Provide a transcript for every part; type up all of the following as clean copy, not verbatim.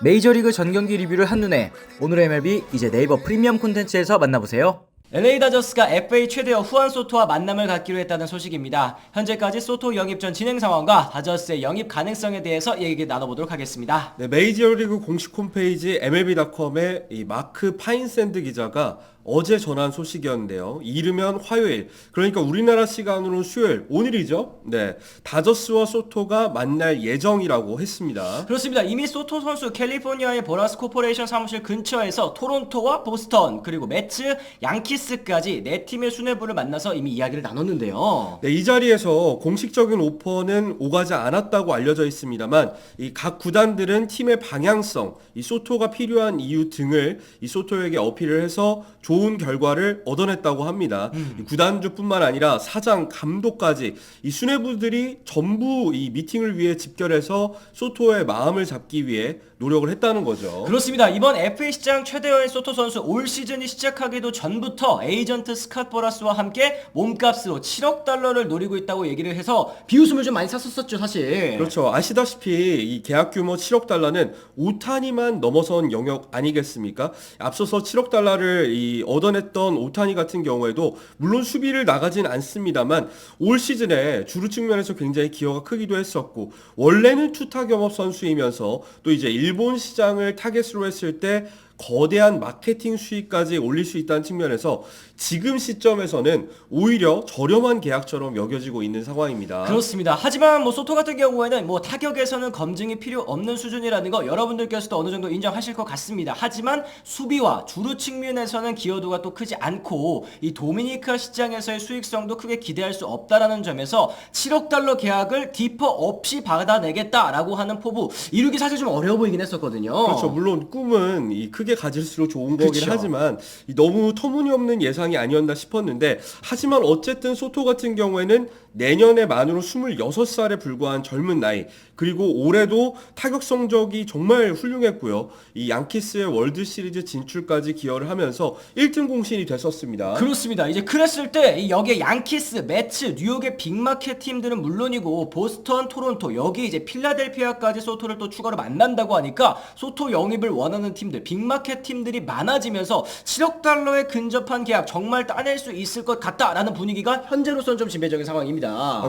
메이저리그 전경기 리뷰를 한눈에 오늘의 MLB 이제 네이버 프리미엄 콘텐츠에서 만나보세요. LA 다저스가 FA 최대어 후안 소토와 만남을 갖기로 했다는 소식입니다. 현재까지 소토 영입 전 진행 상황과 다저스의 영입 가능성에 대해서 얘기 나눠보도록 하겠습니다. 네, 메이저리그 공식 홈페이지 MLB.com의 이 마크 파인샌드 기자가 어제 전한 소식이었는데요. 이르면 화요일, 그러니까 우리나라 시간으로 수요일, 오늘이죠. 네, 다저스와 소토가 만날 예정이라고 했습니다. 그렇습니다. 이미 소토 선수 캘리포니아의 보라스 코퍼레이션 사무실 근처에서 토론토와 보스턴 그리고 매츠, 양키스까지 네 팀의 수뇌부를 만나서 이미 이야기를 나눴는데요. 네, 이 자리에서 공식적인 오퍼는 오가지 않았다고 알려져 있습니다만 이 각 구단들은 팀의 방향성, 이 소토가 필요한 이유 등을 이 소토에게 어필을 해서 좋은 결과를 얻어냈다고 합니다. 이 구단주뿐만 아니라 사장, 감독까지 이 수뇌부들이 전부 이 미팅을 위해 집결해서 소토의 마음을 잡기 위해 노력을 했다는 거죠. 그렇습니다. 이번 FA 시장 최대어의 소토 선수 올 시즌이 시작하기도 전부터 에이전트 스캇 보라스와 함께 몸값으로 7억 달러를 노리고 있다고 얘기를 해서 비웃음을 좀 많이 샀었죠, 사실. 그렇죠. 아시다시피 이 계약 규모 7억 달러는 오타니만 넘어선 영역 아니겠습니까? 앞서서 7억 달러를 얻어냈던 오타니 같은 경우에도 물론 수비를 나가진 않습니다만 올 시즌에 주루 측면에서 굉장히 기여가 크기도 했었고 원래는 투타 겸업 선수이면서 또 이제 일본 시장을 타겟으로 했을 때 거대한 마케팅 수익까지 올릴 수 있다는 측면에서 지금 시점에서는 오히려 저렴한 계약처럼 여겨지고 있는 상황입니다. 그렇습니다. 하지만 소토 같은 경우에는 타격에서는 검증이 필요 없는 수준이라는 거 여러분들께서도 어느 정도 인정하실 것 같습니다. 하지만 수비와 주루 측면에서는 기여도가 또 크지 않고 이 도미니카 시장에서의 수익성도 크게 기대할 수 없다라는 점에서 7억 달러 계약을 디퍼 없이 받아내겠다라고 하는 포부 이루기 사실 좀 어려워 보이긴 했었거든요. 그렇죠. 물론 꿈은 크게 가질수록 좋은 거긴 그쵸. 하지만 너무 터무니없는 예상이 아니었나 싶었는데 하지만 어쨌든 소토 같은 경우에는 내년에 만으로 26살에 불과한 젊은 나이 그리고 올해도 타격 성적이 정말 훌륭했고요. 이 양키스의 월드 시리즈 진출까지 기여를 하면서 1등 공신이 됐었습니다. 그렇습니다. 이제 그랬을 때 여기에 양키스, 매츠, 뉴욕의 빅마켓 팀들은 물론이고 보스턴, 토론토 여기 이제 필라델피아까지 소토를 또 추가로 만난다고 하니까 소토 영입을 원하는 팀들, 빅마켓 팀들이 많아지면서 7억 달러에 근접한 계약 정말 따낼 수 있을 것 같다라는 분위기가 현재로서는 좀 지배적인 상황입니다.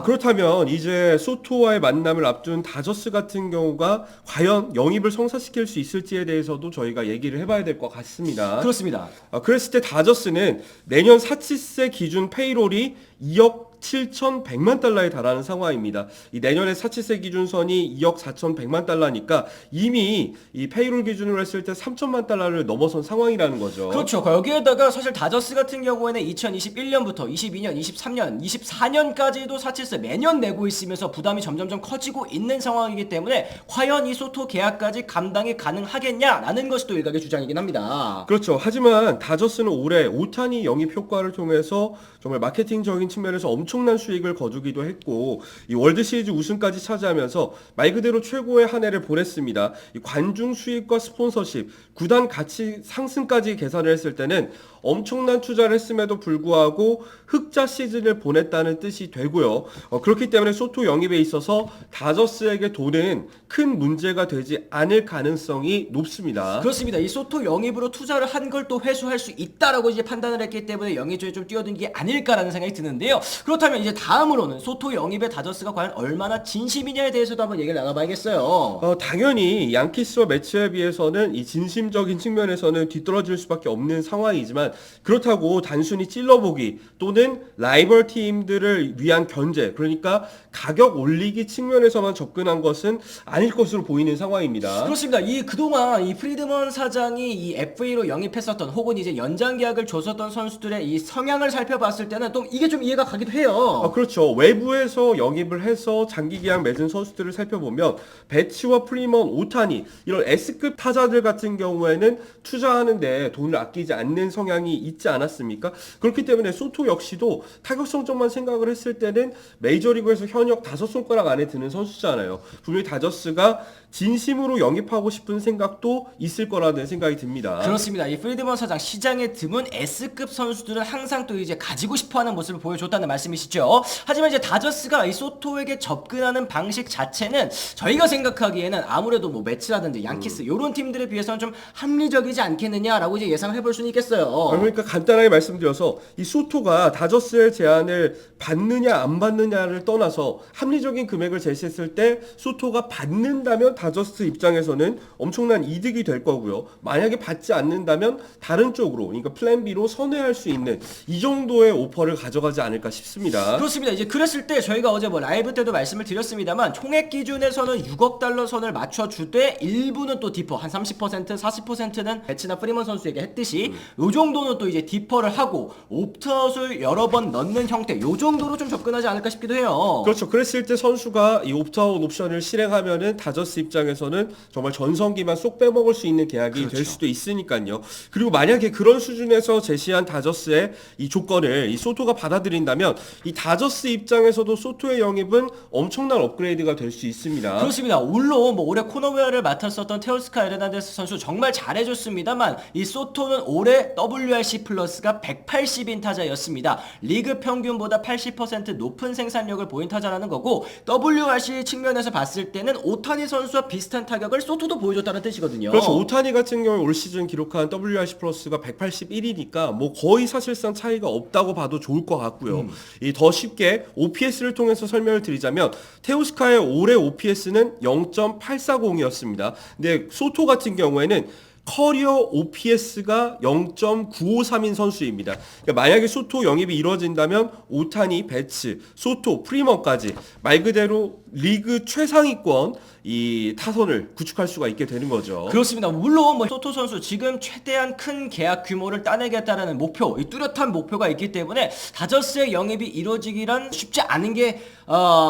그렇다면 이제 소토와의 만남을 앞둔 다저스 같은 경우가 과연 영입을 성사시킬 수 있을지에 대해서도 저희가 얘기를 해봐야 될 것 같습니다. 그렇습니다. 그랬을 때 다저스는 내년 사치세 기준 페이롤이 2억 7,100만 달러에 달하는 상황입니다. 이 내년에 사치세 기준선이 2억 4,100만 달러니까 이미 이 페이롤 기준으로 했을 때 3천만 달러를 넘어선 상황이라는 거죠. 그렇죠. 여기에다가 사실 다저스 같은 경우에는 2021년부터 22년, 23년, 24년까지도 사치세 매년 내고 있으면서 부담이 점점점 커지고 있는 상황이기 때문에 과연 이 소토 계약까지 감당이 가능하겠냐라는 것이 또 일각의 주장이긴 합니다. 그렇죠. 하지만 다저스는 올해 오타니 영입 효과를 통해서 정말 마케팅적인 측면에서 엄청난 수익을 거두기도 했고 이 월드 시리즈 우승까지 차지하면서 말 그대로 최고의 한 해를 보냈습니다. 이 관중 수익과 스폰서십, 구단 가치 상승까지 계산을 했을 때는 엄청난 투자를 했음에도 불구하고 흑자 시즌을 보냈다는 뜻이 되고요. 그렇기 때문에 소토 영입에 있어서 다저스에게 돈은 큰 문제가 되지 않을 가능성이 높습니다. 그렇습니다. 이 소토 영입으로 투자를 한 걸 또 회수할 수 있다라고 이제 판단을 했기 때문에 영입조에 좀 뛰어든 게 아닐까라는 생각이 드는데요. 그렇다면 이제 다음으로는 소토 영입에 다저스가 과연 얼마나 진심이냐에 대해서도 한번 얘기를 나눠봐야겠어요. 당연히 양키스와 매치에 비해서는 이 진심적인 측면에서는 뒤떨어질 수밖에 없는 상황이지만 그렇다고 단순히 찔러보기 또는 라이벌 팀들을 위한 견제 그러니까 가격 올리기 측면에서만 접근한 것은 아닐 것으로 보이는 상황입니다. 그렇습니다. 그동안 이 프리드먼 사장이 이 FA로 영입했었던 혹은 이제 연장 계약을 줬었던 선수들의 이 성향을 살펴봤을 때는 또 이게 좀 이해가 가기도 해요. 그렇죠. 외부에서 영입을 해서 장기 계약 맺은 선수들을 살펴보면 배치와 프리먼, 오타니 이런 S급 타자들 같은 경우에는 투자하는데 돈을 아끼지 않는 성향이 있지 않았습니까? 그렇기 때문에 소토 역시도 타격 성적만 생각을 했을 때는 메이저리그에서 현역 5손가락 안에 드는 선수잖아요. 분명히 다저스가 진심으로 영입하고 싶은 생각도 있을 거라는 생각이 듭니다. 그렇습니다. 이 프리드먼 사장 시장에 드문 S급 선수들은 항상 또 이제 가지고 싶어하는 모습을 보여줬다는 말씀이 말씀이시죠. 하지만 이제 다저스가 이 소토에게 접근하는 방식 자체는 저희가 생각하기에는 아무래도 뭐 매치라든지 양키스 이런 팀들에 비해서는 좀 합리적이지 않겠느냐라고 이제 예상을 해볼 수는 있겠어요. 그러니까 간단하게 말씀드려서 이 소토가 다저스의 제안을 받느냐 안 받느냐를 떠나서 합리적인 금액을 제시했을 때 소토가 받는다면 다저스 입장에서는 엄청난 이득이 될 거고요. 만약에 받지 않는다면 다른 쪽으로, 그러니까 플랜 B로 선회할 수 있는 이 정도의 오퍼를 가져가지 않을까 싶습니다. 그렇습니다. 이제 그랬을 때 저희가 어제 뭐 라이브 때도 말씀을 드렸습니다만 총액 기준에서는 6억 달러 선을 맞춰주되 일부는 또 디퍼 한 30%, 40%는 배치나 프리먼 선수에게 했듯이 요 정도는 또 이제 디퍼를 하고 옵트아웃을 여러 번 넣는 형태 요 정도로 좀 접근하지 않을까 싶기도 해요. 그렇죠. 그랬을 때 선수가 이 옵트아웃 옵션을 실행하면은 다저스 입장에서는 정말 전성기만 쏙 빼먹을 수 있는 계약이 될 수도 있으니까요. 그리고 만약에 그런 수준에서 제시한 다저스의 이 조건을 이 소토가 받아들인다면 이 다저스 입장에서도 소토의 영입은 엄청난 업그레이드가 될 수 있습니다. 그렇습니다. 물론 뭐 올해 코너웨어를 맡았었던 테오스카 에르난데스 선수 정말 잘해줬습니다만 이 소토는 올해 WRC 플러스가 180인 타자였습니다. 리그 평균보다 80% 높은 생산력을 보인 타자라는 거고 WRC 측면에서 봤을 때는 오타니 선수와 비슷한 타격을 소토도 보여줬다는 뜻이거든요. 그렇죠. 오타니 같은 경우에 올 시즌 기록한 WRC 플러스가 181이니까 뭐 거의 사실상 차이가 없다고 봐도 좋을 것 같고요. 이 더 쉽게 OPS를 통해서 설명을 드리자면 테오스카의 올해 OPS는 0.840이었습니다. 근데 소토 같은 경우에는 커리어 OPS가 0.953인 선수입니다. 그러니까 만약에 소토 영입이 이루어진다면 오타니, 배츠, 소토, 프리먼까지 말 그대로 리그 최상위권 이 타선을 구축할 수가 있게 되는 거죠. 그렇습니다. 물론 뭐 소토 선수 지금 최대한 큰 계약 규모를 따내겠다라는 목표, 이 뚜렷한 목표가 있기 때문에 다저스의 영입이 이루어지기란 쉽지 않은 게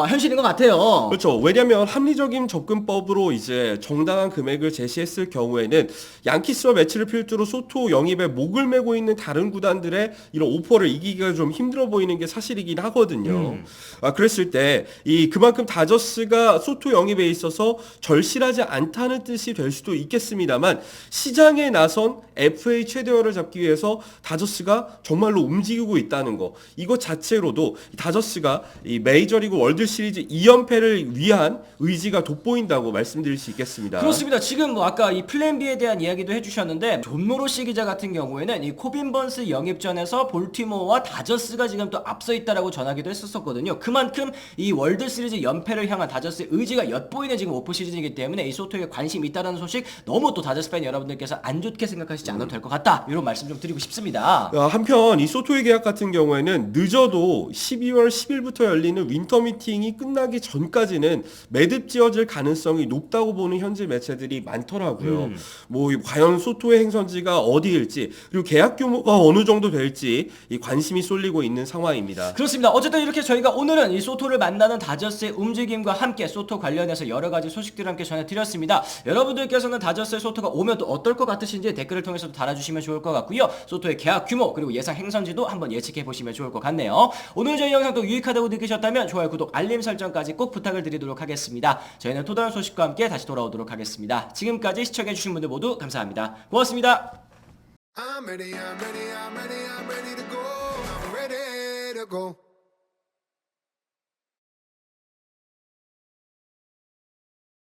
현실인 것 같아요. 그렇죠. 왜냐하면 합리적인 접근법으로 이제 정당한 금액을 제시했을 경우에는 양키스와 매치를 필두로 소토 영입에 목을 메고 있는 다른 구단들의 이런 오퍼를 이기기가 좀 힘들어 보이는 게 사실이긴 하거든요. 그랬을 때 이 그만큼 다저스가 소토 영입에 있어서 절실하지 않다는 뜻이 될 수도 있겠습니다만 시장에 나선 FA 최대어를 잡기 위해서 다저스가 정말로 움직이고 있다는 거, 이것 자체로도 다저스가 이 메이저리그 월드시리즈 2연패를 위한 의지가 돋보인다고 말씀드릴 수 있겠습니다. 그렇습니다. 지금 뭐 아까 이 플랜 B에 대한 이야기도 해주셨는데 존 모로시 기자 같은 경우에는 이 코빈 번스 영입전에서 볼티모어와 다저스가 지금 또 앞서 있다라고 전하기도 했었거든요. 그만큼 이 월드시리즈 연패를 향한 다저스의 의지가 엿보이는 지금 오프 시즌이기 때문에 이 소토에게 관심이 있다는 소식 너무 또 다저스 팬 여러분들께서 안 좋게 생각하시지 않아도 될 것 같다, 이런 말씀 좀 드리고 싶습니다. 한편 이 소토의 계약 같은 경우에는 늦어도 12월 10일부터 열리는 윈터 미팅이 끝나기 전까지는 매듭 지어질 가능성이 높다고 보는 현지 매체들이 많더라고요. 뭐 과연 소토의 행선지가 어디일지, 그리고 계약 규모가 어느 정도 될지 이 관심이 쏠리고 있는 상황입니다. 그렇습니다. 어쨌든 이렇게 저희가 오늘은 이 소토를 만나는 다저스의 움직임과 함께 소토 관련해서 여러 가지 소식들을 함께 전해드렸습니다. 여러분들께서는 다저스의 소토가 오면 또 어떨 것 같으신지 댓글을 통해서 달아주시면 좋을 것 같고요. 소토의 계약 규모 그리고 예상 행선지도 한번 예측해보시면 좋을 것 같네요. 오늘 저희 영상도 유익하다고 느끼셨다면 좋아요, 구독, 알림 설정까지 꼭 부탁을 드리도록 하겠습니다. 저희는 또 다른 소식과 함께 다시 돌아오도록 하겠습니다. 지금까지 시청해주신 분들 모두 감사합니다. 고맙습니다. I'm ready to go. I'm ready to go.